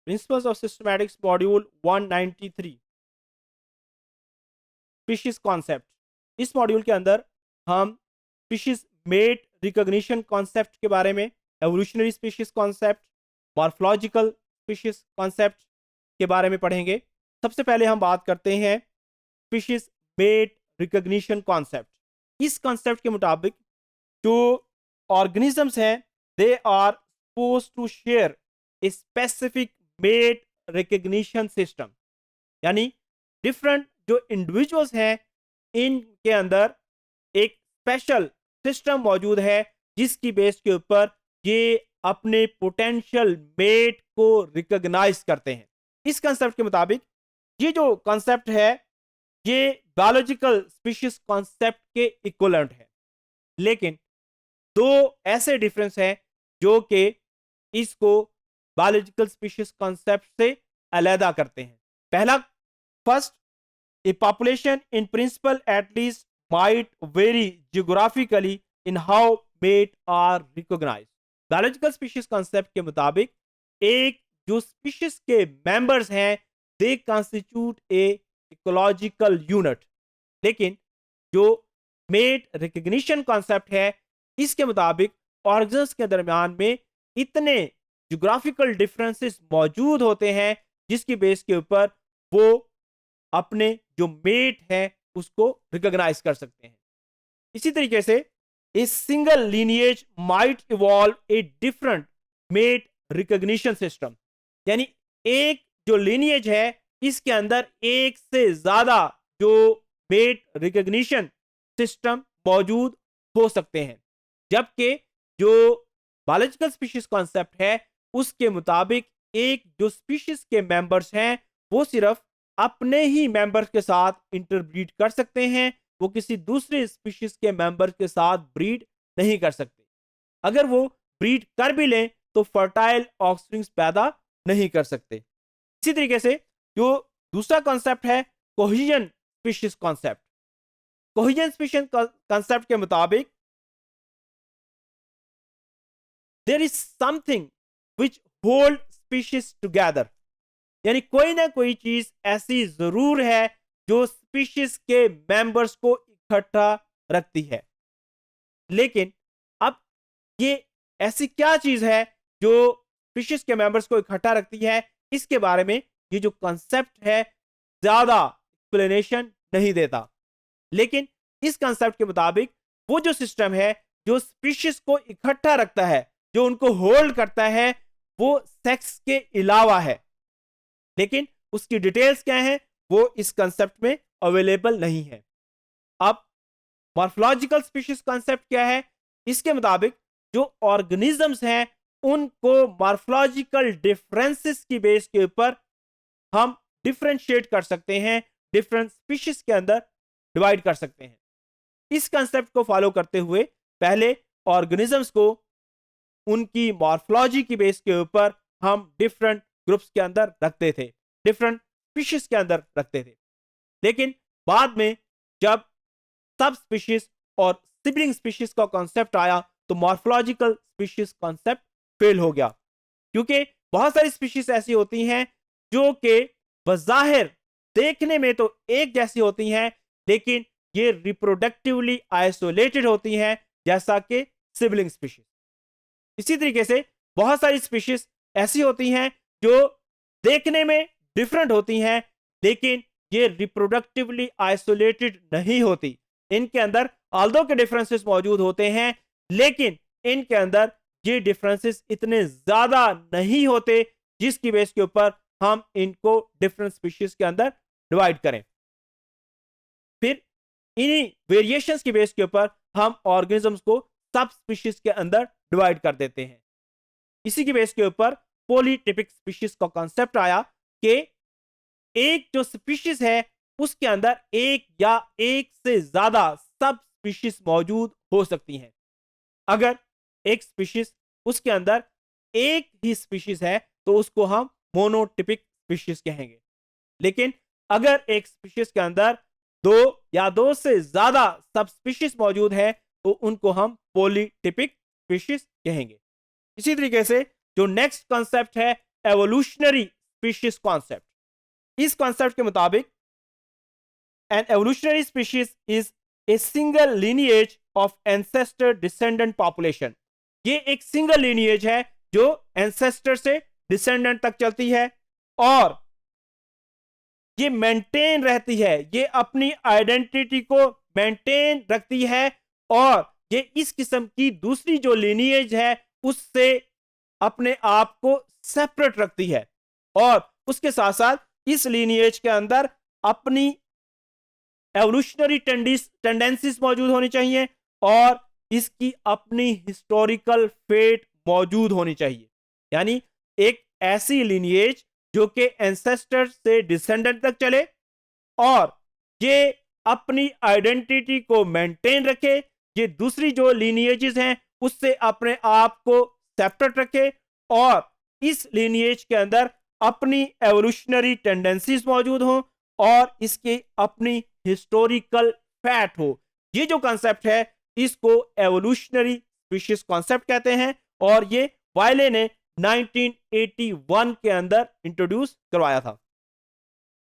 Principles of systematics module 193 species concept. इस module के अंदर हम स्पीशीज मेट रिकॉग्निशन कॉन्सेप्ट के बारे में, evolutionary species concept, morphological species concept के बारे में पढ़ेंगे। सबसे पहले हम बात करते हैं स्पीशीज मेट रिकॉग्निशन कॉन्सेप्ट। इस कॉन्सेप्ट के मुताबिक जो ऑर्गेनिजम्स हैं they are suppose to share a specific mate recognition system, यानी डिफरेंट जो इंडिविजुअल्स हैं इनके अंदर एक स्पेशल सिस्टम मौजूद है जिसकी बेस के ऊपर ये अपने पोटेंशियल मेट को रिकॉग्नाइज करते हैं। इस कंसेप्ट के मुताबिक ये जो कंसेप्ट है ये बायोलॉजिकल स्पीशीज कॉन्सेप्ट के इक्विवेलेंट है, लेकिन दो ऐसे डिफरेंस हैं जो कि इसको बायोलॉजिकल स्पीशीज कॉन्सेप्ट से अलहदा करते हैं। पहला, first, a population in principle at least might vary geographically in how mate are recognized। Biological species concept के मुताबिक एक जो स्पीशीज के मेंबर्स हैं they constitute A ecological unit, लेकिन जो मेट रिकॉग्निशन कॉन्सेप्ट है इसके मुताबिक ऑर्गन्स के दरमियान में इतने ज्योग्राफिकल डिफरेंसेस मौजूद होते हैं जिसकी बेस के ऊपर वो अपने जो मेट है उसको रिकॉग्नाइज कर सकते हैं। इसी तरीके से a single lineage might evolve a different mate recognition system, यानी एक जो लीनिएज है इसके अंदर एक से ज्यादा जो मेट रिकॉग्निशन सिस्टम मौजूद हो सकते हैं, जबकि जो बायोलॉजिकल स्पीशीज कॉन्सेप्ट है उसके मुताबिक एक जो स्पीशीज के मेंबर्स हैं वो सिर्फ अपने ही मेंबर्स के साथ इंटरब्रीड कर सकते हैं, वो किसी दूसरे स्पीशीज के मेंबर्स के साथ ब्रीड नहीं कर सकते। अगर वो ब्रीड कर भी लें तो फर्टाइल ऑफस्प्रिंग्स पैदा नहीं कर सकते। इसी तरीके से जो दूसरा कॉन्सेप्ट है cohesion species concept. Cohesion species concept के मुताबिक there is something which hold species together, यानी कोई ना कोई चीज ऐसी जरूर है जो स्पीशीज के मेंबर्स को इकट्ठा रखती है। लेकिन अब ये ऐसी क्या चीज है जो स्पीशीज के मेंबर्स को इकट्ठा रखती है, इसके बारे में ये जो कॉन्सेप्ट है ज्यादा एक्सप्लेनेशन नहीं देता। लेकिन इस कॉन्सेप्ट के मुताबिक वो जो सिस्टम है जो स्पीशीज को इकट्ठा रखता है, जो उनको होल्ड करता है, वो सेक्स के अलावा है, लेकिन उसकी डिटेल्स क्या हैं वो इस कंसेप्ट में अवेलेबल नहीं है। अब मॉर्फोलॉजिकल स्पीशीज कॉन्सेप्ट क्या है? इसके मुताबिक जो ऑर्गेनिजम्स हैं उनको मॉर्फोलॉजिकल डिफरेंसेस की बेस के ऊपर हम डिफरेंशिएट कर सकते हैं, डिफरेंट स्पीशीज के अंदर डिवाइड कर सकते हैं। इस कंसेप्ट को फॉलो करते हुए पहले ऑर्गेनिजम्स को उनकी मॉर्फोलॉजी की बेस के ऊपर हम डिफरेंट ग्रुप्स के अंदर रखते थे, डिफरेंट स्पीशीज के अंदर रखते थे। लेकिन बाद में जब सब स्पीशीज और सिबलिंग स्पीशीज का कॉन्सेप्ट आया तो मॉर्फोलॉजिकल स्पीशीज कॉन्सेप्ट फेल हो गया, क्योंकि बहुत सारी स्पीशीज ऐसी होती हैं जो कि बज़ाहिर देखने में तो एक जैसी होती हैं लेकिन ये रिप्रोडक्टिवली आइसोलेटेड होती हैं, जैसा कि सिबलिंग स्पीशीज। इसी तरीके से बहुत सारी स्पीशीज ऐसी होती हैं जो देखने में डिफरेंट होती हैं लेकिन ये रिप्रोडक्टिवली आइसोलेटेड नहीं होती। इनके अंदर ऑल्दो के डिफरेंसेस मौजूद होते हैं लेकिन इनके अंदर ये डिफरेंसेस इतने ज्यादा नहीं होते जिसकी बेस के ऊपर हम इनको डिफरेंट स्पीशीज के अंदर डिवाइड करें। फिर इन्हीं वेरिएशंस की बेस के ऊपर हम ऑर्गेनिजम्स को सब स्पीशीज के अंदर डिवाइड कर देते हैं। इसी की बेस के ऊपर पॉलीटिपिक स्पीशीज का कॉन्सेप्ट आया कि एक जो स्पीशीज है उसके अंदर एक या एक से ज्यादा सब स्पीशीज मौजूद हो सकती हैं। अगर एक स्पीशीज उसके अंदर एक ही स्पीशीज है तो उसको हम मोनोटिपिक स्पीशीज कहेंगे, लेकिन अगर एक स्पीशीज के अंदर दो या दो से ज्यादा सब स्पीशीज मौजूद है तो उनको हम पॉलीटिपिक स्पीशीज कहेंगे। इसी तरीके से जो नेक्स्ट कॉन्सेप्ट है एवोल्यूशनरी स्पीशीज कॉन्सेप्ट। इस कॉन्सेप्ट के मुताबिक an evolutionary species is a single lineage of ancestor descendant population. ये एक सिंगल lineage है जो एंसेस्टर से डिसेंडेंट तक चलती है और ये मेंटेन रहती है, ये अपनी आइडेंटिटी को मेंटेन रखती है और ये इस किस्म की दूसरी जो lineage है उससे अपने आप को सेपरेट रखती है और उसके साथ साथ इस lineage के अंदर अपनी एवोल्यूशनरी टेंडेंसीज मौजूद होनी चाहिए और इसकी अपनी हिस्टोरिकल फेट मौजूद होनी चाहिए। यानी एक ऐसी lineage जो कि एंसेस्टर से डिसेंडेंट तक चले और ये अपनी आइडेंटिटी को मेंटेन रखे, ये दूसरी जो lineages हैं उससे अपने आप को सेपरेट रखे और इस lineage के अंदर अपनी एवोल्यूशनरी टेंडेंसीज मौजूद हों और इसकी अपनी हिस्टोरिकल फैट हो। ये जो कॉन्सेप्ट है इसको एवोल्यूशनरी स्पीशीज कॉन्सेप्ट कहते हैं और ये वायले ने 1981 के अंदर इंट्रोड्यूस करवाया था।